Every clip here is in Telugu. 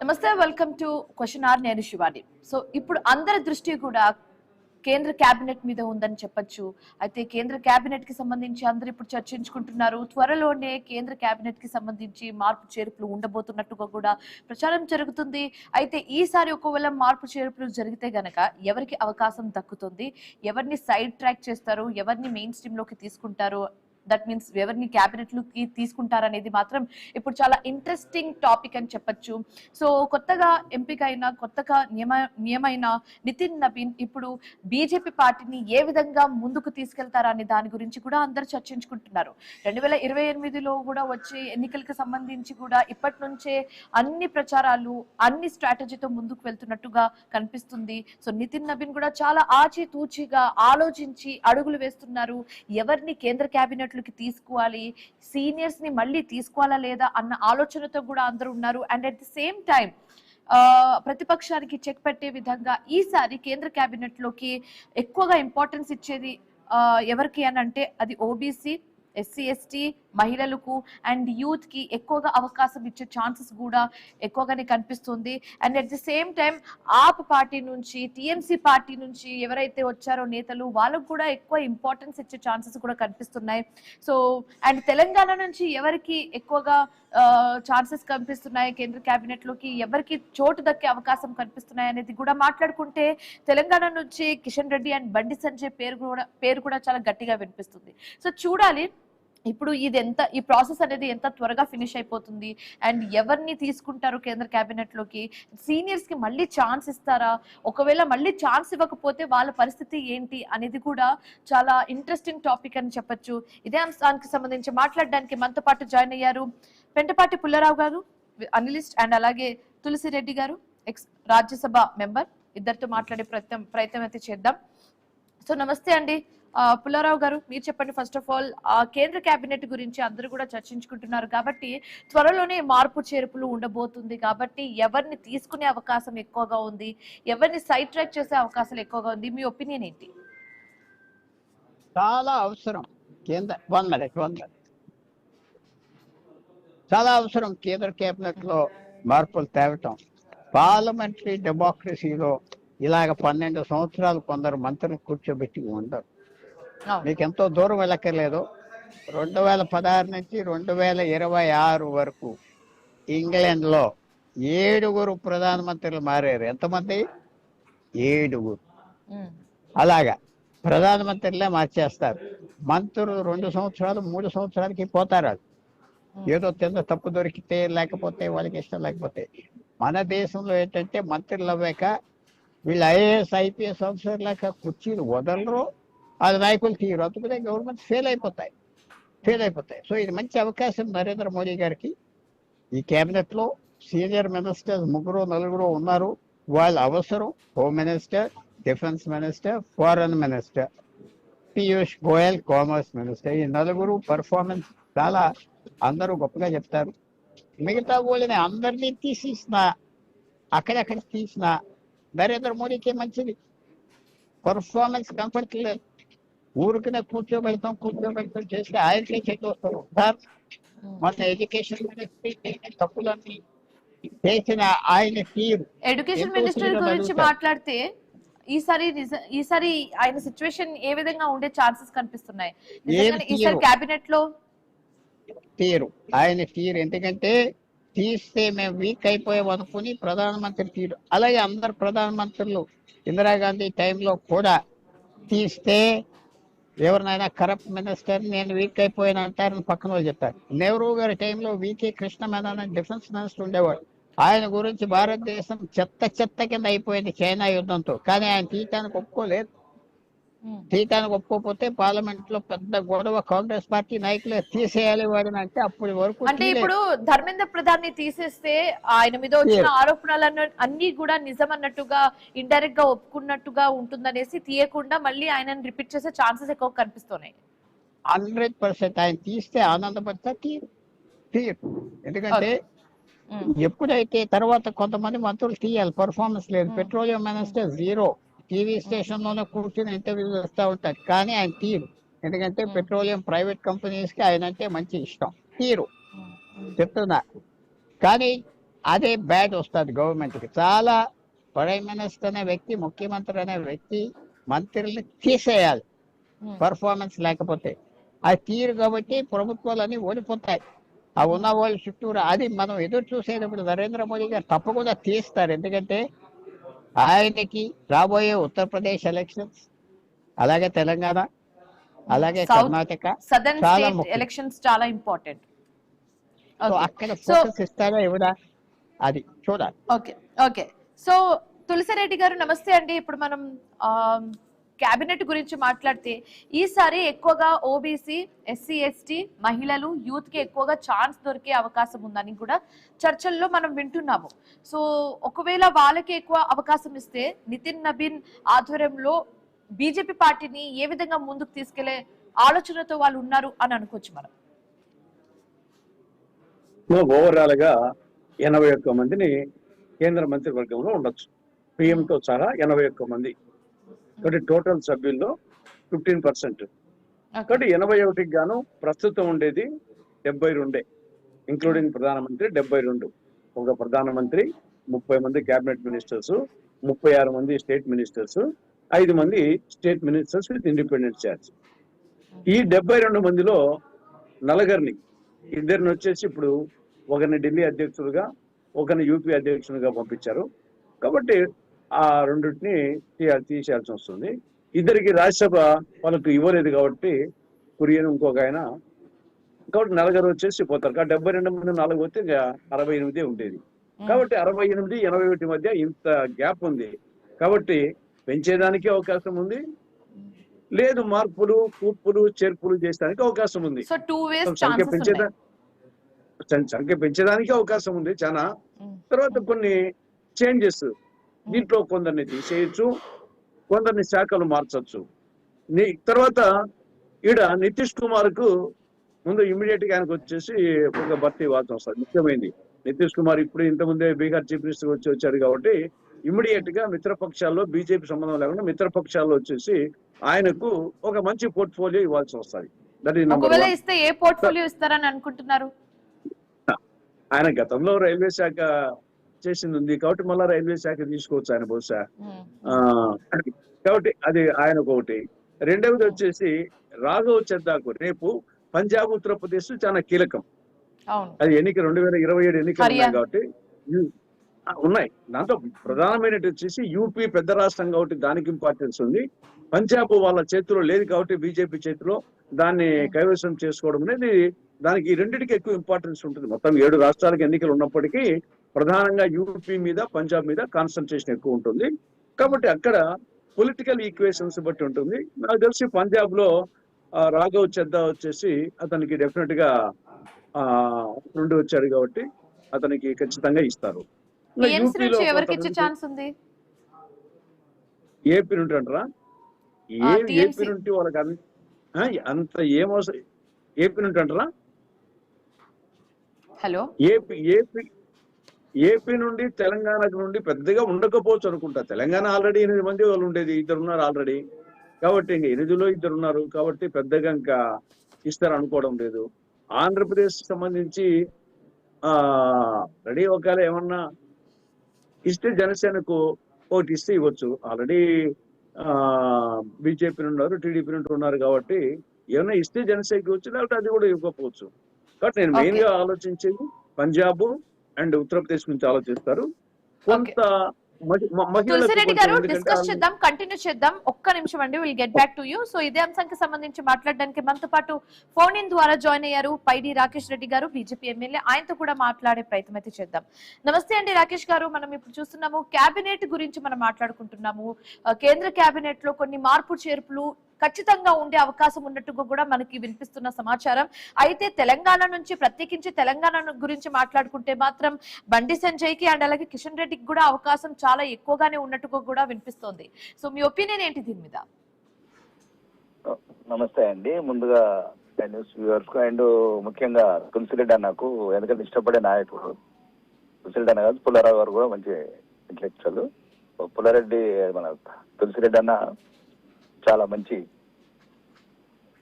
నమస్తే, వెల్కమ్ టు క్వశ్చన్ ఆర్. నేను శివాని. సో ఇప్పుడు అందరి దృష్టి కూడా కేంద్ర కేబినెట్ మీద ఉందని చెప్పొచ్చు. అయితే కేంద్ర కేబినెట్ కి సంబంధించి అందరూ ఇప్పుడు చర్చించుకుంటున్నారు. త్వరలోనే కేంద్ర కేబినెట్ కి సంబంధించి మార్పు చేర్పులు ఉండబోతున్నట్టుగా కూడా ప్రచారం జరుగుతుంది. అయితే ఈసారి ఒకవేళ మార్పు చేర్పులు జరిగితే గనక ఎవరికి అవకాశం దక్కుతుంది, ఎవరిని సైడ్ ట్రాక్ చేస్తారు, ఎవరిని మెయిన్ స్ట్రీమ్ లోకి తీసుకుంటారు, దట్ మీన్స్ ఎవరిని క్యాబినెట్ లోకి తీసుకుంటారనేది మాత్రం ఇప్పుడు చాలా ఇంట్రెస్టింగ్ టాపిక్ అని చెప్పొచ్చు. సో కొత్తగా ఎంపికైన కొత్తగా నియమైన నితిన్ నవీన్ ఇప్పుడు బీజేపీ పార్టీని ఏ విధంగా ముందుకు తీసుకెళ్తారా అనే దాని గురించి కూడా అందరు చర్చించుకుంటున్నారు. 2028లో కూడా వచ్చే ఎన్నికలకు సంబంధించి కూడా ఇప్పటి నుంచే అన్ని ప్రచారాలు అన్ని స్ట్రాటజీతో ముందుకు వెళ్తున్నట్టుగా కనిపిస్తుంది. సో నితిన్ నవీన్ కూడా చాలా ఆచితూచిగా ఆలోచించి అడుగులు వేస్తున్నారు. ఎవరిని కేంద్ర కేబినెట్ తీసుకోవాలి, సీనియర్స్ ని మళ్ళీ తీసుకోవాలా లేదా అన్న ఆలోచనతో కూడా అందరూ ఉన్నారు. And at the same time ప్రతిపక్షానికి చెక్ పెట్టే విధంగా ఈసారి కేంద్ర కేబినెట్ లోకి ఎక్కువగా ఇంపార్టెన్స్ ఇచ్చేది ఎవరికి అని అంటే అది ఓబీసీ, ఎస్సీ ఎస్టీ, మహిళలకు అండ్ యూత్ కి ఎక్కువగా అవకాశం ఇచ్చే ఛాన్సెస్ కూడా ఎక్కువగానే కనిపిస్తుంది. And at the same time AAP party నుంచి, టిఎంసీ పార్టీ నుంచి ఎవరైతే వచ్చారో నేతలు, వాళ్ళకు కూడా ఎక్కువ ఇంపార్టెన్స్ ఇచ్చే ఛాన్సెస్ కూడా కనిపిస్తున్నాయి. సో అండ్ తెలంగాణ నుంచి ఎవరికి ఎక్కువగా ఛాన్సెస్ కనిపిస్తున్నాయి, కేంద్ర కేబినెట్ లోకి ఎవరికి చోటు దక్కే అవకాశం కనిపిస్తున్నాయి అనేది కూడా మాట్లాడుకుంటే తెలంగాణ నుంచి కిషన్ రెడ్డి అండ్ బండి సంజయ్ పేరు కూడా చాలా గట్టిగా వినిపిస్తుంది. సో చూడాలి ఇప్పుడు ఈ ప్రాసెస్ అనేది ఎంత త్వరగా ఫినిష్ అయిపోతుంది అండ్ ఎవరిని తీసుకుంటారు కేంద్ర కేబినెట్ లోకి, సీనియర్స్ కి మళ్ళీ ఛాన్స్ ఇస్తారా, ఒకవేళ మళ్ళీ ఛాన్స్ ఇవ్వకపోతే వాళ్ళ పరిస్థితి ఏంటి అనేది కూడా చాలా ఇంట్రెస్టింగ్ టాపిక్ అని చెప్పొచ్చు. ఇదే అంశానికి సంబంధించి మాట్లాడడానికి మనతో పాటు జాయిన్ అయ్యారు పెంటపాటి పుల్లారావు గారు, అనలిస్ట్, అండ్ అలాగే తులసిరెడ్డి గారు, ఎక్స్ రాజ్యసభ మెంబర్. ఇద్దరితో మాట్లాడే ప్రయత్నం అయితే చేద్దాం. సో నమస్తే అండి. పుల్లారావు గారు, మీరు చెప్పండి. ఫస్ట్ ఆఫ్ ఆల్ కేంద్ర కేబినెట్ గురించి అందరూ కూడా చర్చించుకుంటున్నారు కాబట్టి త్వరలోనే మార్పు చేర్పులు ఉండబోతుంది కాబట్టి ఎవరిని తీసుకునే అవకాశం ఎక్కువగా ఉంది, ఎవరిని సైడ్ ట్రాక్ చేసే అవకాశాలు ఎక్కువగా ఉంది, మీ ఒపీనియన్ ఏంటి? చాలా అవసరం చాలా అవసరం కేంద్ర కేబినెట్ లో మార్పులు తేవటం. పార్లమెంటరీ డెమోక్రసీలో ఇలాగ 12 సంవత్సరాలు కొందరు మంత్రులు కూర్చోబెట్టి ఉండరు. మీకు ఎంతో దూరం వెళ్ళక్కర్లేదు. 2016 నుంచి 2026 వరకు ఇంగ్లాండ్ లో 7 ప్రధానమంత్రులు మారారు. ఎంతమంది? 7. అలాగా ప్రధానమంత్రులే మార్చేస్తారు. మంత్రులు 2 సంవత్సరాలు 3 సంవత్సరాలకి పోతారు. ఏదో తిన్న తప్పు దొరికితే, లేకపోతే వాళ్ళకి ఇష్టం లేకపోతే. మన దేశంలో ఏంటంటే మంత్రులు అవ్వాక వీళ్ళు ఐఏఎస్ ఐపీఎస్ ఆఫీసర్ లాగా కుర్చీలు వదలరు, అది నాయకులు తీరు, అందుకనే గవర్నమెంట్ ఫెయిల్ అయిపోతాయి. సో ఇది మంచి అవకాశం నరేంద్ర మోడీ గారికి. ఈ కేబినెట్ లో సీనియర్ మినిస్టర్స్ 3-4 ఉన్నారు. వాళ్ళ అవసరం home minister, defence minister, foreign minister, Piyush Goyal commerce minister. ఈ 4 పర్ఫార్మెన్స్ చాలా అందరూ గొప్పగా చెప్తారు. మిగతా వాళ్ళని అందరినీ తీసేసిన, అక్కడెక్కడ తీసిన నరేంద్ర మోడీకి మంచిది. పర్ఫార్మెన్స్ కనపడట్లేదు. ఊరికనే కూర్చోబెడతాం చేస్తే ఆయనకే చేతి వస్తారు. మన ఎడ్యుకేషన్ మినిస్ట్రీ తప్పులన్నీ చేసిన ఆయన తీరు. ఎడ్యుకేషన్ మినిస్టర్ గురించి మాట్లాడితే ఈసారి ఆయన సిచ్యువేషన్ ఏ విధంగా ఉండే ఛాన్సెస్ కనిపిస్తున్నాయి ఈసారి కేబినెట్ లో? ఆయన తీరు ఎందుకంటే తీస్తే మేము వీక్ అయిపోయాం అనుకుని ప్రధానమంత్రి తీరు. అలాగే అందరు ప్రధానమంత్రులు ఇందిరాగాంధీ టైంలో కూడా తీస్తే ఎవరినైనా కరప్ట్ మినిస్టర్ నేను వీక్ అయిపోయాను అంటారని పక్కన వాళ్ళు చెప్తారు. నెహ్రూ గారి టైంలో వీకే కృష్ణ మేనన్ అని డిఫెన్స్ మినిస్టర్ ఉండేవాడు. ఆయన గురించి భారతదేశం చెత్త కింద అయిపోయింది చైనా యుద్ధంతో. కానీ ఆయన తీయటానికి ఒప్పుకోలేదు. ఒప్పుకోకపోతే పార్లమెంట్ లో పెద్ద గొడవ, కాంగ్రెస్ పార్టీ నాయకులే తీసేయాలి వాడిని అంటే అప్పటి వరకు. అంటే ఇప్పుడు ధర్మేంద్ర ప్రధాన్ ని తీసేస్తే ఆయన మీద వచ్చిన ఆరోపణలను అన్ని కూడా నిజం అన్నట్టుగా ఇండైరెక్ట్ గా ఒప్పుకున్నట్టుగా ఉంటుందనేసి తీయకుండా మళ్ళీ ఆయనను రిపీట్ చేసే ఛాన్సెస్ ఎక్కువ కనిపిస్తున్నాయి. 100% ఆయన తీస్తే ఆనందపడతా తీరు. ఎందుకంటే ఎప్పుడైతే తర్వాత కొంతమంది మంత్రులు తీయాలి, పర్ఫార్మెన్స్ లేదు. పెట్రోలియం మినిస్టర్ 0, టీవీ స్టేషన్ లోనే కూర్చొని ఇంటర్వ్యూలు వస్తూ ఉంటారు. కానీ ఆయన తీరు, ఎందుకంటే పెట్రోలియం ప్రైవేట్ కంపెనీస్ కి ఆయన అంటే మంచి ఇష్టం. తీరు చెప్తున్నా. కానీ అదే బ్యాడ్ వస్తుంది గవర్నమెంట్కి. చాలా ప్రైమ్ మినిస్టర్ అనే వ్యక్తి, ముఖ్యమంత్రి అనే వ్యక్తి మంత్రుల్ని తీసేయాలి పర్ఫార్మెన్స్ లేకపోతే. అది తీరు కాబట్టి ప్రభుత్వాలన్నీ ఓడిపోతాయి. ఆ ఉన్న వాళ్ళు చుట్టూరు అది మనం ఎదురు చూసేటప్పుడు నరేంద్ర మోడీ గారు తప్పకుండా తీస్తారు. ఎందుకంటే ఆయనకి రాబోయే ఉత్తరప్రదేశ్ ఎలక్షన్స్, అలాగే తెలంగాణ, అలాగే కర్ణాటక సదర్న్ చాలా స్టేట్ ముఖ్యం. ఎలక్షన్స్ చాలా ఇంపార్టెంట్. సో అక్కడ ఫోకస్ ఇస్తారా ఇవ్వడా అది చూడాలి. Okay okay. సో తులసిరెడ్డి గారు నమస్తే అండి. ఇప్పుడు మనం క్యాబినెట్ గురించి మాట్లాడితే ఈసారి ఎక్కువగా ఓబీసీ, ఎస్సీ, ఎస్టీ, మహిళలు, యూత్ కి ఎక్కువగా ఛాన్స్ దొరికే అవకాశం ఉందని కూడా చర్చల్లో మనం వింటున్నాము. సో ఒకవేళ వాళ్ళకి ఎక్కువ అవకాశం ఇస్తే నితిన్ నబీన్ ఆధ్వర్యంలో బీజేపీ పార్టీని ఏ విధంగా ముందుకు తీసుకెళ్లే ఆలోచనతో వాళ్ళు ఉన్నారు అని అనుకోవచ్చు మనం. ఓవరాల్ గా 81 మందిని కేంద్ర మంత్రివర్గంలో ఉండొచ్చు, పిఎంతో సహా 81 మంది. కాబట్టి టోటల్ సభ్యుల్లో 15%. కాబట్టి 81కి గాను ప్రస్తుతం ఉండేది 72, ఇంక్లూడింగ్ ప్రధానమంత్రి 72. ఒక ప్రధానమంత్రి, 30 మంది క్యాబినెట్ మినిస్టర్స్, 36 మంది స్టేట్ మినిస్టర్స్, 5 మంది state ministers with independent charge. ఈ 72 మందిలో నలుగురిని, ఇద్దరిని వచ్చేసి ఇప్పుడు ఒకరిని ఢిల్లీ అధ్యక్షులుగా, ఒకరిని యూపీ అధ్యక్షులుగా పంపించారు. కాబట్టి ఆ రెండింటిని తీసేయాల్సి వస్తుంది. ఇద్దరికి రాజ్యసభ వాళ్ళకు ఇవ్వలేదు కాబట్టి కురియన్ ఇంకొక ఆయన, కాబట్టి నలుగురు వచ్చేసి పోతారు. కాబట్టి 72 మంది 4 పోతే 68 ఉండేది. కాబట్టి 68, 81 మధ్య ఇంత గ్యాప్ ఉంది. కాబట్టి పెంచేదానికి అవకాశం ఉంది, లేదు మార్పులు, కూర్పులు, చేర్పులు చేసేదానికి అవకాశం ఉంది. సంఖ్య పెంచడానికి అవకాశం ఉంది చాలా. తర్వాత కొన్ని చేంజెస్, దీంట్లో కొందరిని తీసేయచ్చు, కొందరిని శాఖలు మార్చచ్చు. తర్వాత ఈడ నితీష్ కుమార్ కు ముందు ఇమీడియట్ గా ఆయనకు వచ్చేసి ఒక భర్తీ ఇవ్వాల్సి వస్తుంది. ముఖ్యమైనది నితీష్ కుమార్ ఇప్పుడు ఇంతకుముందే బీహార్ చీఫ్ మినిస్టర్ వచ్చారు కాబట్టి ఇమీడియట్ గా మిత్రపక్షాల్లో, బీజేపీ సంబంధం లేకుండా మిత్రపక్షాల్లో వచ్చేసి ఆయనకు ఒక మంచి పోర్ట్ఫోలియో ఇవ్వాల్సి వస్తుంది. ఇస్తే ఏ పోర్ట్ఫోలియో ఇస్తారని అనుకుంటున్నారు? ఆయన గతంలో రైల్వే శాఖ చేసింది ఉంది కాబట్టి మళ్ళా రైల్వే శాఖ తీసుకోవచ్చు ఆయన బహుశా. కాబట్టి అది ఆయనకు ఒకటి. రెండవది వచ్చేసి రాఘవ్ చద్దాకు రేపు పంజాబ్, ఉత్తరప్రదేశ్ చాలా కీలకం. అది ఎన్నిక 2027 ఎన్నికలు ఉన్నాయి కాబట్టి ఉన్నాయి. దాంతో ప్రధానమైనది వచ్చేసి యూపీ పెద్ద రాష్ట్రం కాబట్టి దానికి ఇంపార్టెన్స్ ఉంది. పంజాబ్ వాళ్ళ చేతిలో లేదు కాబట్టి బీజేపీ చేతిలో దాన్ని కైవసం చేసుకోవడం అనేది, దానికి ఈ రెండింటికి ఎక్కువ ఇంపార్టెన్స్ ఉంటుంది. మొత్తం 7 రాష్ట్రాలకు ఎన్నికలు ఉన్నప్పటికీ ప్రధానంగా యూపీ మీద, పంజాబ్ మీద కాన్సన్ట్రేషన్ ఎక్కువ ఉంటుంది. కాబట్టి అక్కడ పొలిటికల్ ఈక్వేషన్స్ బట్టి ఉంటుంది. నాకు తెలిసి పంజాబ్ లో రాఘవ్ చద్దా వచ్చేసి అతనికి డెఫినెట్ గా నుండి వచ్చాడు కాబట్టి అతనికి ఖచ్చితంగా ఇస్తారు. ఏపీ నుండి అంటారా? ఏపీ నుండి వాళ్ళకి అంత ఏమవసరం. ఏపీ నుండి అంటారా? హలో, ఏపీ నుండి తెలంగాణ నుండి పెద్దగా ఉండకపోవచ్చు అనుకుంటా. తెలంగాణ ఆల్రెడీ 8 మంది వాళ్ళు ఉండేది, 2 ఉన్నారు ఆల్రెడీ. కాబట్టి ఇంకా 8లో 2 ఉన్నారు కాబట్టి పెద్దగా ఇంకా ఇస్తారు అనుకోవడం లేదు. ఆంధ్రప్రదేశ్ సంబంధించి రెడీ ఒకవేళ ఏమన్నా ఇస్తే జనసేనకు ఒకటి ఇస్తే ఇవ్వచ్చు. ఆల్రెడీ బీజేపీ నుండి ఉన్నారు, టీడీపీ నుండి ఉన్నారు కాబట్టి ఏమన్నా ఇస్తే జనసేనకి ఇవ్వచ్చు, లేకపోతే అది కూడా ఇవ్వకపోవచ్చు. కాబట్టి నేను మెయిన్ గా ఆలోచించేది పంజాబ్ అండ్ ఉత్తరప్రదేశ్ నుంచి ఆలోచిస్తారు. కొంత తులసిరెడ్డి గారు డిస్కస్ చేద్దాం, కంటిన్యూ చేద్దాం. ఒక్క నిమిషం అండి, will get back to you. So ఇదే అంశానికి సంబంధించి మాట్లాడడానికి మనతో పాటు ఫోన్ ఇన్ ద్వారా జాయిన్ అయ్యారు పైడి రాకేష్ రెడ్డి గారు, బీజేపీ ఎమ్మెల్యే. ఆయనతో కూడా మాట్లాడే ప్రయత్నం అయితే చేద్దాం. నమస్తే అండి రాకేష్ గారు. మనం ఇప్పుడు చూస్తున్నాము క్యాబినెట్ గురించి మనం మాట్లాడుకుంటున్నాము. కేంద్ర క్యాబినెట్ లో కొన్ని మార్పు చేర్పులు ఖచ్చితంగా ఉండే అవకాశం ఉన్నట్టుగా కూడా మనకి వినిపిస్తున్న సమాచారం. అయితే తెలంగాణ నుంచి, ప్రత్యేకించి తెలంగాణ గురించి మాట్లాడుకుంటే మాత్రం బండి సంజయ్ కి అండ్ అలాగే కిషన్ రెడ్డికి కూడా అవకాశం చాలా ఎక్కువగానే ఉన్నట్టుగా కూడా వినిపిస్తోంది. సో మీ ఒపీనియన్ ఏంటి దీని మీద? నమస్తే అండి. ముందుగా న్యూస్ వ్యూవర్స్ అండ్ ముఖ్యంగా తులసిరెడ్డి అన్నకు ఎందుకంటే ఇష్టపడే నాయకుడు. తులసిరెడ్డి అన్న కాదు, పుల్లారావు గారు కూడా మంచి ఇంటలెక్చువల్. పుల్లారెడ్డి మన తులసిరెడ్డి అన్న చాలా మంచి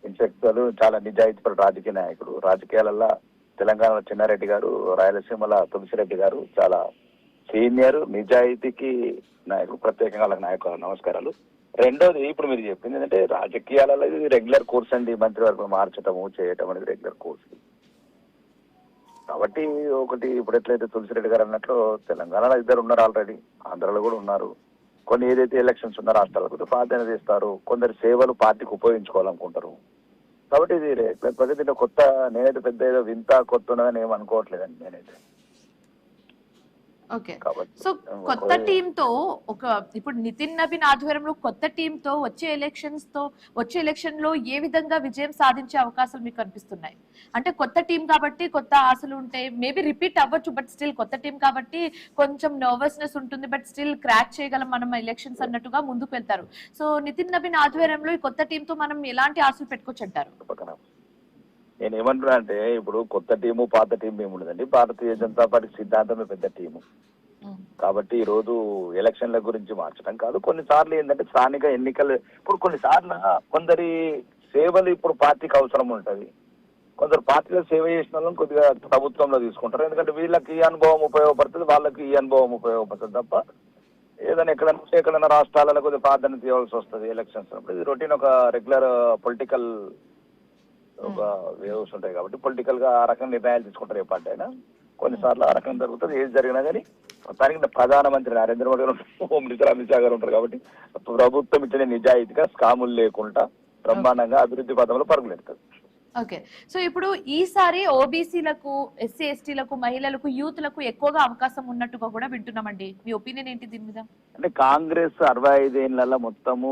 ఇంటలెక్చువల్, చాలా నిజాయితీపర రాజకీయ నాయకుడు. రాజకీయాలలో తెలంగాణలో చిన్నారెడ్డి గారు, రాయలసీమల తులసిరెడ్డి గారు చాలా సీనియర్ నిజాయితీకి నాయకులు, ప్రత్యేకంగా వాళ్ళకి నాయకులు నమస్కారాలు. రెండోది ఇప్పుడు మీరు చెప్పింది ఏంటంటే రాజకీయాలలో ఇది రెగ్యులర్ కోర్స్ అండి, మంత్రివర్గం మార్చటము చేయటం అనేది రెగ్యులర్ కోర్స్. కాబట్టి ఒకటి ఇప్పుడు ఎట్లయితే తులసిరెడ్డి గారు అన్నట్లు తెలంగాణలో ఇద్దరు ఉన్నారు ఆల్రెడీ, ఆంధ్రలో కూడా ఉన్నారు. కొన్ని ఏదైతే ఎలక్షన్స్ ఉన్న రాష్ట్రాలకు ప్రాధాన్యత ఇస్తారు, కొందరు సేవలు పార్టీకి ఉపయోగించుకోవాలనుకుంటారు. కాబట్టి ఇది ప్రతి కొత్త, నేనైతే పెద్ద ఏదో వింత కొత్త ఉన్నదని ఏమి అనుకోవట్లేదండి నేనైతే. ఓకే, సో కొత్త టీమ్ తో ఇప్పుడు నితిన్ నబీన్ ఆధ్వర్యంలో కొత్త టీమ్ తో వచ్చే ఎలక్షన్ లో ఏ విధంగా విజయం సాధించే అవకాశాలు మీకు కనిపిస్తున్నాయి? అంటే కొత్త టీం కాబట్టి కొత్త ఆశలు ఉంటాయి, మేబీ రిపీట్ అవ్వచ్చు, బట్ స్టిల్ కొత్త టీం కాబట్టి కొంచెం నర్వస్నెస్ ఉంటుంది, బట్ స్టిల్ క్రాక్ చేయగలం మనం ఎలక్షన్స్ అన్నట్టుగా ముందుకు వెళ్తారు. సో నితిన్ నబీన్ ఆధ్వర్యంలో ఈ కొత్త టీంతో మనం ఎలాంటి ఆశలు పెట్టుకోవచ్చు అంటారు? నేను ఏమంటున్నా అంటే ఇప్పుడు కొత్త టీము పాత టీం ఏముండదండి, భారతీయ జనతా పార్టీ సిద్ధాంతమే పెద్ద టీము. కాబట్టి ఈ రోజు ఎలక్షన్ల గురించి మార్చడం కాదు, కొన్నిసార్లు ఏంటంటే స్థానిక ఎన్నికలు, ఇప్పుడు కొన్నిసార్లు కొందరి సేవలు ఇప్పుడు పార్టీకి అవసరం ఉంటది, కొందరు పార్టీలో సేవ చేసిన వాళ్ళని కొద్దిగా ప్రభుత్వంలో తీసుకుంటారు, ఎందుకంటే వీళ్ళకి ఈ అనుభవం ఉపయోగపడుతుంది, వాళ్ళకి ఈ అనుభవం ఉపయోగపడుతుంది తప్ప ఏదైనా ఎక్కడైనా రాష్ట్రాలలో కొద్దిగా ప్రాధాన్యత ఇవ్వాల్సి వస్తుంది ఎలక్షన్స్ అప్పుడు. ఇది రొటీన్ ఒక రెగ్యులర్ పొలిటికల్ ఒక వేవ్స్ ఉంటాయి కాబట్టి పొలిటికల్ గా ఆ రకంగా నిర్ణయాలు తీసుకుంటారు ఏ పార్టీ అయినా. కొన్నిసార్లు ఆ రకం జరుగుతుంది, ఏది జరిగినా కానీ మొత్తానికి ప్రధానమంత్రి నరేంద్ర మోడీ గారు, హోమ్ మినిస్టర్ అమిత్ షా గారు ఉంటారు కాబట్టి ప్రభుత్వం ఇచ్చిన నిజాయితీగా స్కాములు లేకుండా బ్రహ్మాండంగా అభివృద్ధి పదంలో పరుగులెడుతుంది. ఓకే, సో ఇప్పుడు ఈసారి ఓబీసీలకు, ఎస్సీ ఎస్టీలకు, మహిళలకు, యూత్లకు ఎక్కువగా అవకాశం ఉన్నట్టుగా కూడా వింటున్నామండి. మీ ఒపీనియన్ ఏంటి దీని మీద? అంటే కాంగ్రెస్ 65 ఏళ్లలో మొత్తము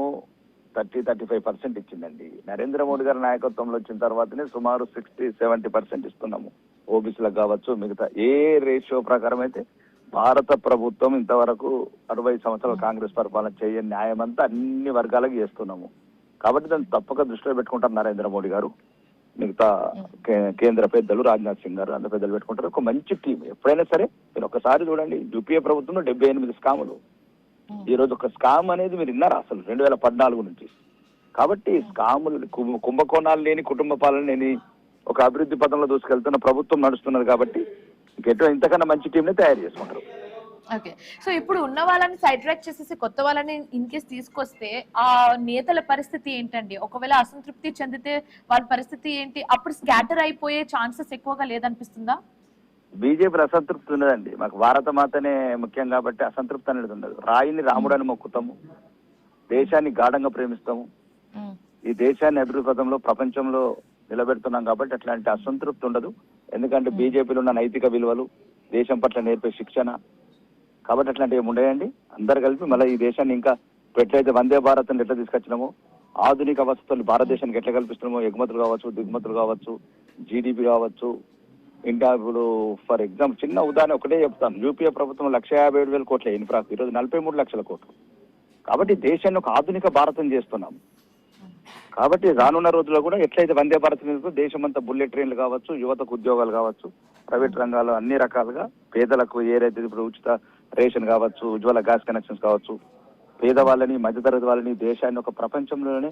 30-35% ఇచ్చిందండి. నరేంద్ర మోడీ గారి నాయకత్వంలో వచ్చిన తర్వాతనే సుమారు 60-70% ఇస్తున్నాము ఓబీసీలకు కావచ్చు. మిగతా ఏ రేషియో ప్రకారం అయితే భారత ప్రభుత్వం ఇంతవరకు 60 సంవత్సరాలు కాంగ్రెస్ పరిపాలన చేయని న్యాయం అంతా అన్ని వర్గాలకు చేస్తున్నాము. కాబట్టి దాన్ని తప్పక దృష్టిలో పెట్టుకుంటారు నరేంద్ర మోడీ గారు, మిగతా కేంద్ర పెద్దలు, రాజ్నాథ్ సింగ్ గారు, అంత పెద్దలు పెట్టుకుంటారు. ఒక మంచి టీం ఎప్పుడైనా సరే. మీరు ఒకసారి చూడండి, యూపీఏ ప్రభుత్వంలో 78 స్కాములు. ఈ రోజు ఒక స్కామ్ అనేది మీరు విన్నారా అసలు 2014 నుంచి? కాబట్టి స్కాములు, కుంభకోణాలు లేని, కుటుంబ పాలన లేని ఒక అభివృద్ధి పథంలో దూసుకెళ్తున్న ప్రభుత్వం నడుస్తున్నది. కాబట్టి ఇంతకన్నా మంచి టీంని తయారు చేసుకుంటారు. ఓకే, సో ఇప్పుడు ఉన్న వాళ్ళని సైడ్ ట్రాక్ చేసేసి కొత్త వాళ్ళని ఇన్ కేస్ తీసుకొస్తే ఆ నేతల పరిస్థితి ఏంటండి? ఒకవేళ అసంతృప్తి చెందితే వాళ్ళ పరిస్థితి ఏంటి? అప్పుడు స్కాటర్ అయిపోయే ఛాన్సెస్ ఎక్కువగా లేదనిపిస్తుందా? బీజేపీ అసంతృప్తి ఉన్నదండి. మాకు భారత మాతనే ముఖ్యం కాబట్టి అసంతృప్తి అనేది ఉండదు. రాయిని రాముడని మొక్కుతాము, దేశాన్ని గాఢంగా ప్రేమిస్తాము, ఈ దేశాన్ని అభివృద్ధి పథంలో ప్రపంచంలో నిలబెడుతున్నాం కాబట్టి అట్లాంటి అసంతృప్తి ఉండదు. ఎందుకంటే బీజేపీలో ఉన్న నైతిక విలువలు, దేశం పట్ల నేర్పే శిక్షణ, కాబట్టి అట్లాంటివి ఏమి ఉండయండి. అందరు కలిపి మళ్ళీ ఈ దేశాన్ని ఇంకా ఎట్లయితే వందే భారత్ అని ఎట్లా తీసుకొచ్చినామో, ఆధునిక వసతులు భారతదేశానికి ఎట్లా కల్పిస్తున్నామో, ఎగుమతులు కావచ్చు, దిగుమతులు కావచ్చు, జీడిపి కావచ్చు. ఇంకా ఇప్పుడు ఫర్ ఎగ్జాంపుల్ చిన్న ఉదాహరణ ఒకటే చెప్తాను. యూపీఏ ప్రభుత్వం 157,000 కోట్ల ఇన్ఫ్రాస్ట్రక్చర్, ఈరోజు 43 లక్షల కోట్లు. కాబట్టి దేశాన్ని ఒక ఆధునిక భారతం చేస్తున్నాం. కాబట్టి రానున్న రోజుల్లో కూడా ఎట్లయితే వందే భారత్ దేశమంతా బుల్లెట్ ట్రైన్లు కావచ్చు, యువతకు ఉద్యోగాలు కావచ్చు, ప్రైవేట్ రంగాలు అన్ని రకాలుగా, పేదలకు ఏదైతే ఇప్పుడు ఉచిత రేషన్ కావచ్చు, ఉజ్వల గ్యాస్ కనెక్షన్స్ కావచ్చు, పేదవాళ్ళని, మధ్యతరగతి వాళ్ళని, దేశాన్ని ఒక ప్రపంచంలోనే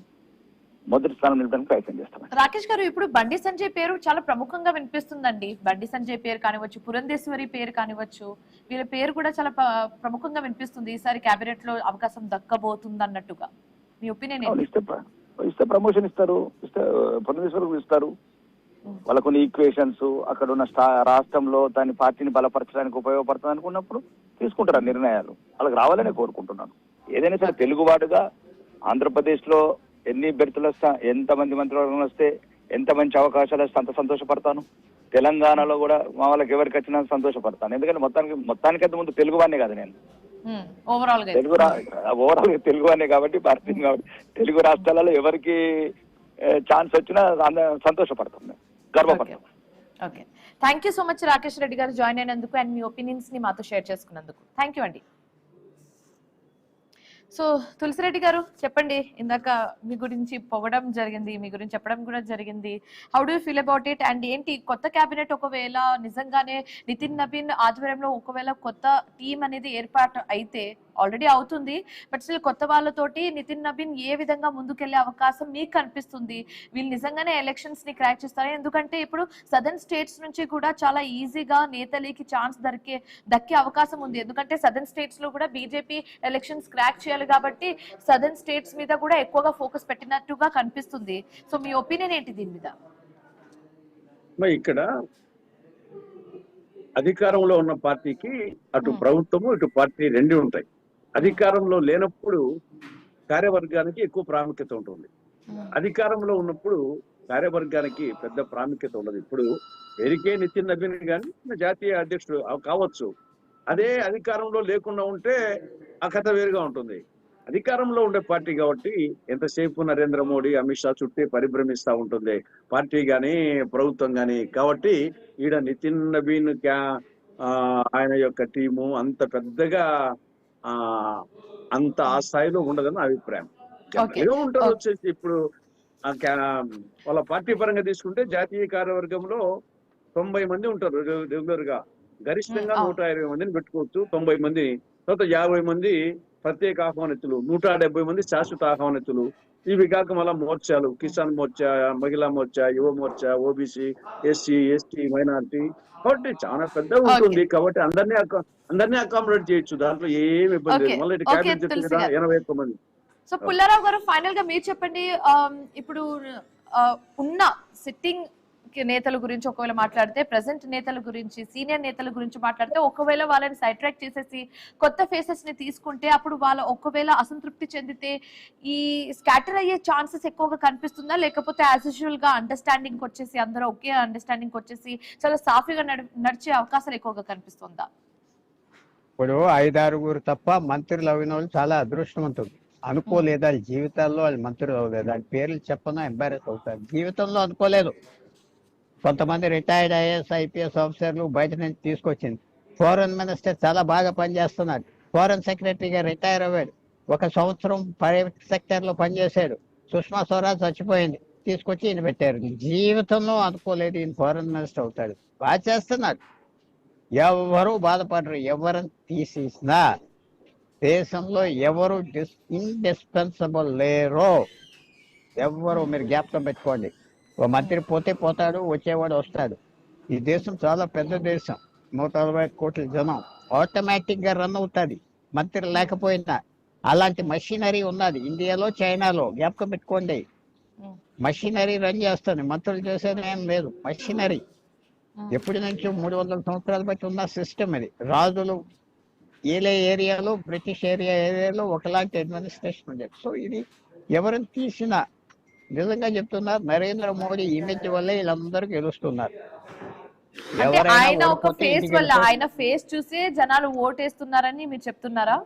మొదటి స్థానం నిలపడానికి ప్రయత్నం చేస్తాం. రాకేష్ గారు, ఇప్పుడు బండి సంజయ్ పేరు చాలా ప్రముఖంగా వినిపిస్తుందండి. బండి సంజయ్ పేరు కానివచ్చు, పురంధేశ్వరి పేరు కానివచ్చు, వీళ్ళ పేరు కూడా చాలా ప్రముఖంగా వినిపిస్తుంది. ఈసారి కేబినెట్ లో అవకాశం దక్కబోతుంది అన్నట్టుగా మీ ఒపీనియన్ ఏంటి? ఇస్తే ప్రమోషన్ ఇస్తారు, ఇస్తే పురంధేశ్వరికి ఇస్తారు. వాళ్ళ కొన్ని ఈక్వేషన్స్ అక్కడ ఉన్న రాష్ట్రంలో దాని పార్టీని బలపరచడానికి ఉపయోగపడుతుంది అనుకున్నప్పుడు తీసుకుంటారు ఆ నిర్ణయాలు. వాళ్ళకి రావాలని కోరుకుంటున్నాను. ఏదైనా సరే తెలుగువాడుగా ఆంధ్రప్రదేశ్ లో ఎన్ని బెర్తులు వస్తా, ఎంతమంది మంత్రివర్గంలో వస్తే, ఎంత మంచి అవకాశాలు వస్తే అంత సంతోషపడతాను. తెలంగాణలో కూడా మా వాళ్ళకి ఎవరికి వచ్చినా సంతోషపడతాను. ఎందుకంటే మొత్తానికంత ముందు తెలుగు వాడినే కాదు నేను, ఓవరాల్ తెలుగు వాడినే కాబట్టి భారతీయం కాబట్టి తెలుగు రాష్ట్రాలలో ఎవరికి ఛాన్స్ వచ్చినా సంతోషపడతాం, గర్వపడతాం. Okay, thank you so much Rakesh Reddy గారు జాయిన్ అయినందుకు అండ్ మీ ఒపీనియన్స్ ని మాతో షేర్ చేసుకున్నందుకు. థ్యాంక్ యూ అండి. సో తులసిరెడ్డి గారు చెప్పండి, ఇందాక మీ గురించి పొగడం జరిగింది, మీ గురించి చెప్పడం కూడా జరిగింది. How do you feel about it? And ఏంటి కొత్త క్యాబినెట్ ఒకవేళ నిజంగానే నితిన్ నబీన్ ఆధ్వర్యంలో ఒకవేళ కొత్త టీం అనేది ఏర్పాటు అయితే ఆల్రెడీ అవుతుంది, బట్ స్టిల్ కొత్త వాళ్ళతోటి నితిన్ నబీన్ ఏ విధంగా ముందుకెళ్లే అవకాశం మీకు కనిపిస్తుంది? వీళ్ళు నిజంగానే ఎలక్షన్స్ ని క్రాక్ చేస్తారా? ఎందుకంటే ఇప్పుడు సదర్న్ స్టేట్స్ నుంచి కూడా చాలా ఈజీగా నేతలకి ఛాన్స్ దక్కే అవకాశం ఉంది. ఎందుకంటే సదర్న్ స్టేట్స్ లో కూడా బీజేపీ ఎలక్షన్స్ క్రాక్ చేయాలి కాబట్టి సదర్న్ స్టేట్స్ మీద కూడా ఎక్కువగా ఫోకస్ పెట్టినట్టుగా కనిపిస్తుంది. సో మీ ఒపీనియన్ ఏంటి దీని మీద? ఇక్కడ అధికారంలో ఉన్న పార్టీకి అటు ప్రభుత్వము ఇటు పార్టీ రెండు ఉంటాయి. అధికారంలో లేనప్పుడు కార్యవర్గానికి ఎక్కువ ప్రాముఖ్యత ఉంటుంది, అధికారంలో ఉన్నప్పుడు కార్యవర్గానికి పెద్ద ప్రాముఖ్యత ఉండదు. ఇప్పుడు ఎరికే నితిన్ నబీన్ కానీ జాతీయ అధ్యక్షుడు కావచ్చు, అదే అధికారంలో లేకుండా ఉంటే ఆ కథ వేరుగా ఉంటుంది. అధికారంలో ఉండే పార్టీ కాబట్టి ఎంతసేపు నరేంద్ర మోడీ అమిత్ షా చుట్టూ పరిభ్రమిస్తూ ఉంటుంది పార్టీ గాని ప్రభుత్వం గాని. కాబట్టి ఈడ నితిన్ నబీన్ ఆయన యొక్క టీము అంత పెద్దగా అంత ఆ స్థాయిలో ఉండదని నా అభిప్రాయం. ఏముంటారు వచ్చేసి ఇప్పుడు వాళ్ళ పార్టీ పరంగా తీసుకుంటే జాతీయ కార్యవర్గంలో 90 మంది ఉంటారు రెగ్యులర్ గా, గరిష్టంగా 120 మందిని పెట్టుకోవచ్చు. 90 మంది, తర్వాత 50 మంది ప్రత్యేక ఆహ్వానితులు, 170 మంది శాశ్వత ఆహ్వానితులు. ఇవి కాక మళ్ళా మోర్చాలు, కిసాన్ మోర్చా, మహిళా మోర్చా, యువ Morcha, OBC, SC, ST, minority. కాబట్టి చాలా పెద్ద ఉంటుంది. కాబట్టి అందరినీ అకామిడేట్ చేయొచ్చు, దాంట్లో ఏమి ఇబ్బంది లేదు. మళ్ళీ క్యాబినెట్ చెప్పింది 81 మంది. సో పుల్లారావు గారు, ఫైనల్ గా మీరు చెప్పండి, ఇప్పుడు ఉన్న సిట్టింగ్ నేతల గురించి ఒకవేళ మాట్లాడితే, ప్రెసెంట్ నేతల గురించి, సీనియర్ నేతల గురించి మాట్లాడితే, ఒకవేళ వాళ్ళని సైడ్ ట్రాక్ చేసేసి కొత్త ఫేసెస్ ని తీసుకుంటే అప్పుడు వాళ్ళ ఒకవేళ అసంతృప్తి చెందితే ఈ స్కాటర్ అయ్యే ఛాన్సెస్ ఎక్కువగా కనిపిస్తుందా? లేకపోతే యాజ్ యూజువల్ గా అండర్స్టాండింగ్ వచ్చేసి అందరూ ఒకే అండర్స్టాండింగ్ వచ్చేసి చాలా సాఫీగా నడిచే అవకాశాలు ఎక్కువగా కనిపిస్తుందా? ఇప్పుడు 5-6 తప్ప మంత్రులు అయిన వాళ్ళు చాలా అదృష్టవంతులు. అనుకోలేదా జీవితాల్లో వాళ్ళు మంత్రులు అవ్వలేదు, వాళ్ళ పేర్లు చెప్పనా ఎంబారెస్ అవుతారు. జీవితంలో అనుకోలేదు. కొంతమంది రిటైర్డ్ ఐఏఎస్ ఐపీఎస్ ఆఫీసర్లు బయట నుంచి తీసుకొచ్చింది. ఫారెన్ మినిస్టర్ చాలా బాగా పనిచేస్తున్నాడు, ఫారెన్ సెక్రటరీగా రిటైర్ అవ్వాడు, 1 సంవత్సరం ప్రైవేట్ సెక్టర్ లో పనిచేశాడు. సుష్మా స్వరాజ్ చచ్చిపోయింది, తీసుకొచ్చి ఈయన పెట్టారు. జీవితంలో అనుకోలేదు ఈయన ఫారెన్ మినిస్టర్ అవుతాడు. బాగా చేస్తున్నాడు, ఎవరు బాధపడరు. ఎవరిని తీసేసినా దేశంలో ఎవరు ఇండిస్పెన్సబుల్ లేరు. ఎవరు మీరు జ్ఞాపకం పెట్టుకోండి. ఓ మంత్రి పోతే పోతాడు, వచ్చేవాడు వస్తాడు. ఈ దేశం చాలా పెద్ద దేశం, 140 కోట్ల జనం. ఆటోమేటిక్ గా రన్ అవుతుంది మంత్రి లేకపోయినా. అలాంటి మషినరీ ఉన్నది ఇండియాలో, చైనాలో. జ్ఞాపకం పెట్టుకోండి, మషినరీ రన్ చేస్తుంది, మంత్రులు చేసేది ఏం లేదు. మషినరీ ఎప్పటి నుంచో 300 సంవత్సరాల బట్టి ఉన్న సిస్టమ్ ఇది. రాజులు ఏరియాలో, బ్రిటిష్ ఏరియాలో ఒకలాంటి అడ్మినిస్ట్రేషన్ ఉండేది. సో ఇది ఎవరిని తీసినా, నిజంగా చెప్తున్నారు, నరేంద్ర మోడీ ఇమేజ్ వల్లే వీళ్ళందరూ గెలుస్తున్నారు. ఆయన ఒక ఫేస్ వల్ల, ఆయన ఫేస్ చూసే జనాలు ఓటేస్తున్నారని మీరు చెప్తున్నారా?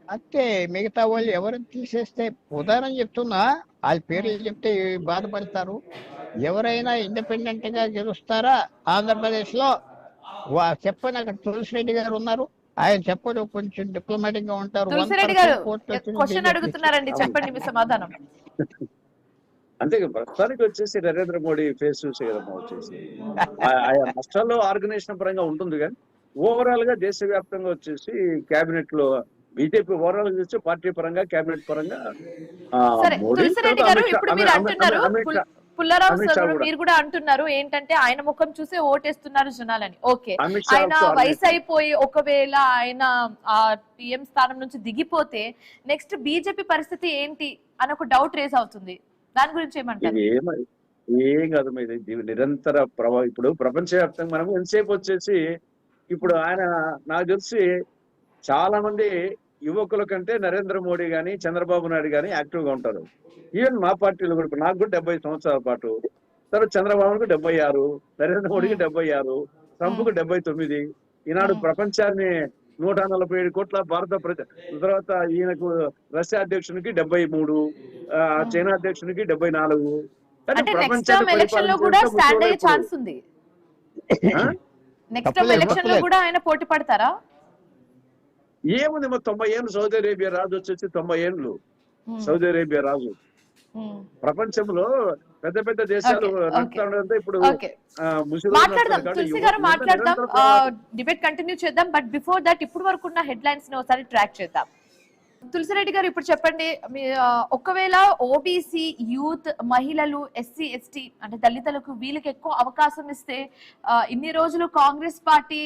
అంతే, మిగతా వాళ్ళు ఎవరిని తీసేస్తే, ఉదాహరణ చెప్తున్నా, వాళ్ళ పేర్లు చెప్తే బాధపడతారు. ఎవరైనా ఇండిపెండెంట్ గా గెలుస్తారా ఆంధ్రప్రదేశ్ లో? చెప్పండి. అక్కడ తులసిరెడ్డి గారు ఉన్నారు, ఆయన చెప్పడు, కొంచెం డిప్లొమాటిక్ గా ఉంటారు. తులసిరెడ్డి గారు క్వశ్చన్ అడుగుతున్నారండి, చెప్పండి మీ సమాధానం. అంతే, ప్రస్తుతానికి వచ్చేసి నరేంద్ర మోడీ ఫేస్ చూసే కదమ్మా వచ్చేసి ఆయా రాష్ట్రాల్లో ఆర్గనైజేషన్ పరంగా ఉంటుంది. కానీ ఓవరాల్ గా దేశవ్యాప్తంగా వచ్చేసి క్యాబినెట్ లో బీజేపీ ఓవరాల్ చూస్తే పార్టీ పరంగా, క్యాబినెట్ పరంగా తులసిరెడ్డి గారు, ఇప్పుడు మీరు అంటున్నారు, పుల్లారావు సార్ మీరు కూడా అంటున్నారు ఏంటంటే ఆయన ముఖం చూసే ఓటేస్తున్నారు జనాలని. ఓకే, ఆయన వయసు అయిపోయి ఒకవేళ ఆయన ఆ పిఎం స్థానం నుంచి దిగిపోతే నెక్స్ట్ బీజేపీ పరిస్థితి ఏంటి అని ఒక డౌట్ రేస్ అవుతుంది. దాని గురించి ఏమంటారు? ఏం కాదు, ఇది నిరంతర ప్రభావం. ఇప్పుడు ప్రపంచవ్యాప్తంగా మనం ఎంతసేపు వచ్చేసి ఇప్పుడు ఆయన నాకు తెలిసి చాలా మంది యువకుల కంటే నరేంద్ర మోడీ గాని, చంద్రబాబు నాయుడు గాని యాక్టివ్ గా ఉంటారు. ఈవెన్ మా పార్టీలో కూడా, నాకు కూడా 70 సంవత్సరాల పాటు, తర్వాత చంద్రబాబుకు 76, నరేంద్ర మోడీకి 76, ట్రంప్ కు 79. ఈనాడు ప్రపంచాన్ని 147 కోట్ల భారత తర్వాత ఈయనకు రష్యా అధ్యక్షునికి 73, చైనా అధ్యక్షునికి 74. పోటీ పడతారా? ఏముంది, 90 ఏళ్ళు సౌదీ అరేబియా రాజు వచ్చేసి 90 ఏళ్ళు సౌదీ అరేబియా రాజు. ప్రపంచంలో పెద్ద పెద్ద దేశాలు Okay, okay. నడుపుతుంటే ఇప్పుడు ఓకే ముసలి మాట్లాడదాం తులసి గారు మాట్లాడదాం డిబేట్ కంటిన్యూ చేద్దాం బట్ బిఫోర్ దట్ ఇప్పుడు వరకు ఉన్న హెడ్లైన్స్ ని ఒకసారి ట్రాక్ చేద్దాం. తులసిరెడ్డి గారు ఇప్పుడు చెప్పండి, ఒకవేళ ఓబీసీ యూత్ మహిళలు ఎస్సీ ఎస్టీ అంటే దళితులకు వీళ్ళకి ఎక్కువ అవకాశం ఇస్తే ఇన్ని రోజులు కాంగ్రెస్ పార్టీ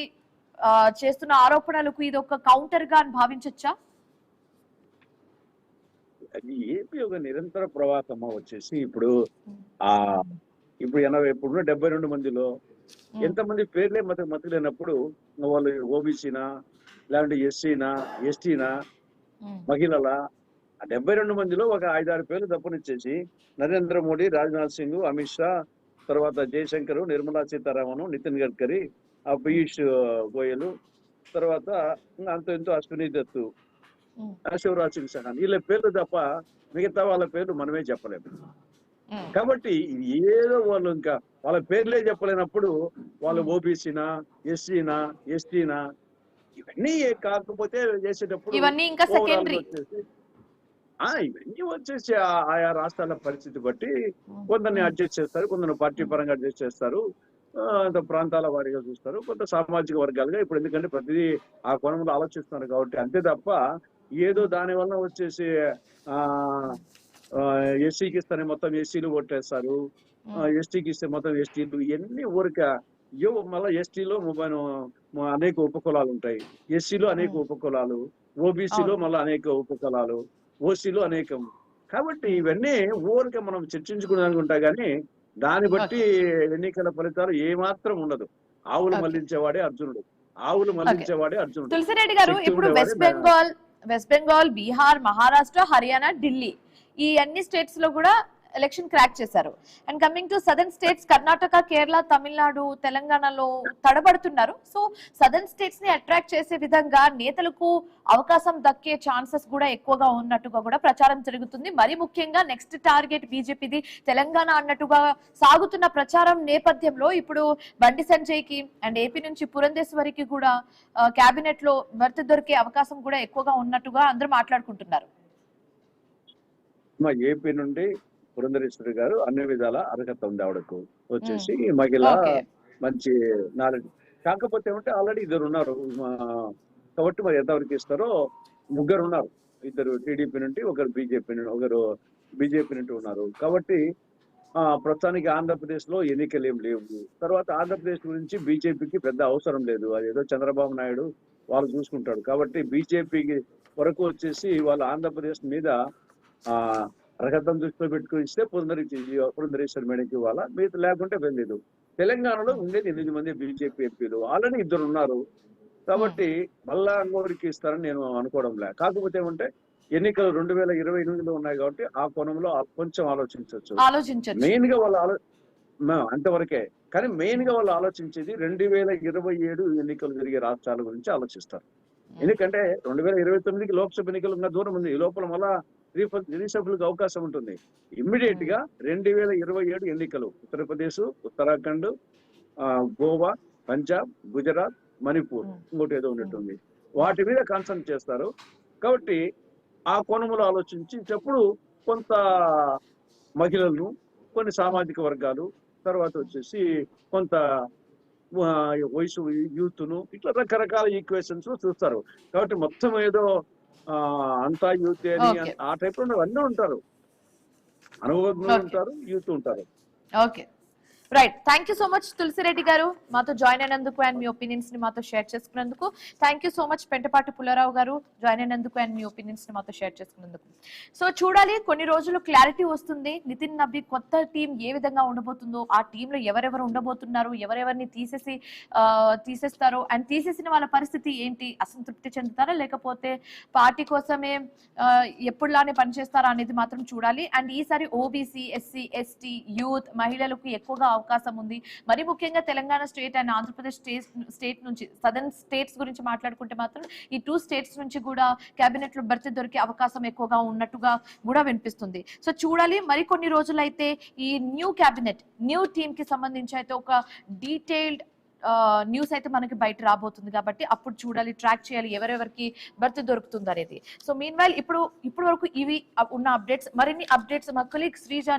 చేస్తున్న ఆరోపణలకు ఇది ఒక కౌంటర్ గా అని భావించొచ్చా? అది ఏపీ ఒక నిరంతర ప్రవాహం వచ్చేసి ఇప్పుడు ఆ ఇప్పుడు 72 మందిలో ఎంతమంది పేర్లే మతలేనప్పుడు వాళ్ళు ఓబీసీనా లేదంటే ఎస్సీనా ఎస్టీనా మహిళల 72 మందిలో ఒక 5-6 పేర్లు తప్పనిచ్చేసి నరేంద్ర మోడీ, రాజ్నాథ్ సింగ్, అమిత్ షా, తర్వాత జయశంకర్, నిర్మలా సీతారామన్, నితిన్ గడ్కరీ, పీయూష్ గోయల్, తర్వాత అంత ఎంతో అశ్విని దత్తు, శివరాజ్ సింగ్ చౌహాన్, వీళ్ళ పేర్లు తప్ప మిగతా వాళ్ళ పేర్లు మనమే చెప్పలేము. కాబట్టి ఏదో వాళ్ళు ఇంకా వాళ్ళ పేర్లే చెప్పలేనప్పుడు వాళ్ళు ఓబీసీనా ఎస్సీనా ఎస్టీనా ఇవన్నీ కాకపోతే చేసేటప్పుడు ఇవన్నీ ఇంకా సెకండరీ ఇవన్నీ వచ్చేసి ఆయా రాష్ట్రాల పరిస్థితి బట్టి కొందరిని అడ్జస్ట్ చేస్తారు, కొందరు పార్టీ పరంగా అడ్జస్ట్ చేస్తారు, ప్రాంతాల వారీగా చూస్తారు, కొంత సామాజిక వర్గాలుగా. ఇప్పుడు ఎందుకంటే ప్రతిదీ ఆ కోణంలో ఆలోచిస్తున్నారు కాబట్టి అంతే తప్ప ఏదో దాని వల్ల వచ్చేసి ఎస్సీకి ఇస్తేనే మొత్తం ఎస్సీలు ఓటేస్తారు, ఎస్టీకి ఇస్తే మొత్తం ఎస్టీలు, ఇవన్నీ ఊరిక మళ్ళీ ఎస్టీలో అనేక ఉపకులాలు ఉంటాయి, ఎస్సీలో అనేక ఉపకులాలు, ఓబీసీలో మళ్ళీ అనేక ఉపకులాలు, ఓసీలో అనేకం. కాబట్టి ఇవన్నీ ఊరిక మనం చర్చించుకునేదానికి ఉంటాయి కానీ దాన్ని బట్టి ఎన్నికల ఫలితాలు ఏమాత్రం ఉండదు. ఆవులు మళ్లించేవాడే అర్జునుడు, ఆవులు మళ్లించేవాడే అర్జునుడు. తులసిరెడ్డి గారు ఇప్పుడు వెస్ట్ బెంగాల్, బీహార్, మహారాష్ట్ర, హర్యానా, ఢిల్లీ ఈ అన్ని స్టేట్స్ లో కూడా ఎలక్షన్ క్రాక్ చేశారు. And coming to southern states Karnataka, Kerala, Tamil Nadu, తెలంగాణలో తడబడుతున్నారు. సో సదర్న్ స్టేట్స్ ని అట్రాక్ట్ చేసే విధంగా నేతలకు అవకాశం దక్కే ఛాన్సెస్ కూడా ఎక్కువగా ఉన్నట్టుగా కూడా ప్రచారం జరుగుతుంది. మరి ముఖ్యంగా నెక్స్ట్ టార్గెట్ బీజేపీది తెలంగాణ అన్నట్టుగా సాగుతున్న ప్రచారం నేపథ్యంలో ఇప్పుడు బండి సంజయ్ కి అండ్ ఏపీ నుంచి పురంధేశ్వరికి కూడా కేబినెట్ లో భర్తీ దొరికే అవకాశం కూడా ఎక్కువగా ఉన్నట్టుగా అందరూ మాట్లాడుకుంటున్నారు. మా ఏపీ నుండి పురంధరేశ్వరి గారు అన్ని విధాల అర్హత ఉంది, ఆవిడకు వచ్చేసి మహిళ మంచి నాలెడ్జ్. కాకపోతే ఏమంటే ఆల్రెడీ 2 ఉన్నారు కాబట్టి మరి ఎంతవరకు ఇస్తారో 3 ఉన్నారు, 2 టీడీపీ నుండి, ఒకరు బీజేపీ నుండి ఉన్నారు. కాబట్టి ప్రస్తుతానికి ఆంధ్రప్రదేశ్ లో ఎన్నికలు ఏం లేవు. తర్వాత ఆంధ్రప్రదేశ్ గురించి బీజేపీకి పెద్ద అవసరం లేదు, అదేదో చంద్రబాబు నాయుడు వాళ్ళు చూసుకుంటాడు. కాబట్టి బీజేపీకి వరకు వచ్చేసి వాళ్ళు ఆంధ్రప్రదేశ్ మీద అర్హతను దృష్టిలో పెట్టుకుని ఇస్తే పురంధరేశ్వరి మేడకి ఇవ్వాలా, మీరు లేకుంటే వెళ్ళలేదు. తెలంగాణలో ఉండేది 8 మంది బీజేపీ ఎంపీలు, ఆల్రెడీ 2 ఉన్నారు. కాబట్టి మళ్ళా ఇంకొకరికి ఇస్తారని నేను అనుకోవడం లే. కాకపోతే ఏమంటే ఎన్నికలు 2028లో ఉన్నాయి కాబట్టి ఆ కోణంలో కొంచెం ఆలోచించవచ్చు. మెయిన్ గా వాళ్ళు అంతవరకే. కానీ మెయిన్ గా వాళ్ళు ఆలోచించేది 2027 ఎన్నికలు జరిగే రాష్ట్రాల గురించి ఆలోచిస్తారు. ఎందుకంటే 2029కి లోక్సభ ఎన్నికలు ఇంకా దూరం ఉంది, ఈ లోపల మళ్ళా రీసఫ్లకు అవకాశం ఉంటుంది. ఇమ్మీడియట్ గా 2027 ఎన్నికలు ఉత్తరప్రదేశ్, ఉత్తరాఖండ్, గోవా, పంజాబ్, గుజరాత్, మణిపూర్, ఇంకోటి ఏదో ఉన్నట్టుంది, వాటి మీద కాన్సన్ట్రేట్ చేస్తారు. కాబట్టి ఆ కోణంలో ఆలోచించేటప్పుడు కొంత మహిళలను, కొన్ని సామాజిక వర్గాలు, తర్వాత వచ్చేసి కొంత వయసు యూత్ ను, ఇట్లా రకరకాల ఈక్వేషన్స్ చూస్తారు. కాబట్టి మొత్తం ఏదో అంతా యూత్ అని ఆ టైప్ లో అన్నీ ఉంటారు, అనుభవజ్ఞులు ఉంటారు, యూత్ ఉంటారు. Okay right, thank you so much Tulasireddy గారు మాతో జాయిన్ అయినందుకు అండ్ మీ ఒపీనియన్స్ ని మాతో షేర్ చేసుకున్నందుకు. Thank you so much Pentapati Pullarao గారు జాయిన్ అయినందుకు అండ్ మీ ఒపీనియన్స్ ని మాతో షేర్ చేసుకున్నందుకు. సో చూడాలి, కొన్ని రోజులు క్లారిటీ వస్తుంది. నితిన్ నబీ కొత్త టీం ఏ విధంగా ఉండబోతుందో, ఆ టీంలో ఎవరెవరు ఉండబోతున్నారు, ఎవరెవరిని తీసేస్తారో అండ్ తీసేసిన వాళ్ళ పరిస్థితి ఏంటి, అసంతృప్తి చెందుతారా లేకపోతే పార్టీ కోసమే ఎప్పుడులానే పనిచేస్తారా అనేది మాత్రం చూడాలి. అండ్ ఈసారి ఓబీసీ, ఎస్సీ, ఎస్టీ, యూత్, మహిళలకు ఎక్కువగా అవకాశం ఉంది. మరి ముఖ్యంగా Telangana state and Andhra Pradesh state నుంచి సదర్న్ స్టేట్స్ గురించి మాట్లాడుకుంటే మాత్రం ఈ 2 స్టేట్స్ నుంచి కూడా కేబినెట్ లో భర్తీ దొరికే అవకాశం ఎక్కువగా ఉన్నట్టుగా కూడా వినిపిస్తుంది. సో చూడాలి, మరి కొన్ని రోజులైతే ఈ న్యూ కేబినెట్, న్యూ టీమ్ కి సంబంధించి అయితే ఒక డీటెయిల్డ్ న్యూస్ అయితే మనకి బయట రాబోతుంది. కాబట్టి అప్పుడు చూడాలి, ట్రాక్ చేయాలి ఎవరెవరికి భర్తీ దొరుకుతుంది అనేది. సో మీన్ వైల్ ఇప్పుడు వరకు ఇవి ఉన్న అప్డేట్స్, మరిన్ని అప్డేట్స్ మా కొలీగ్ శ్రీజ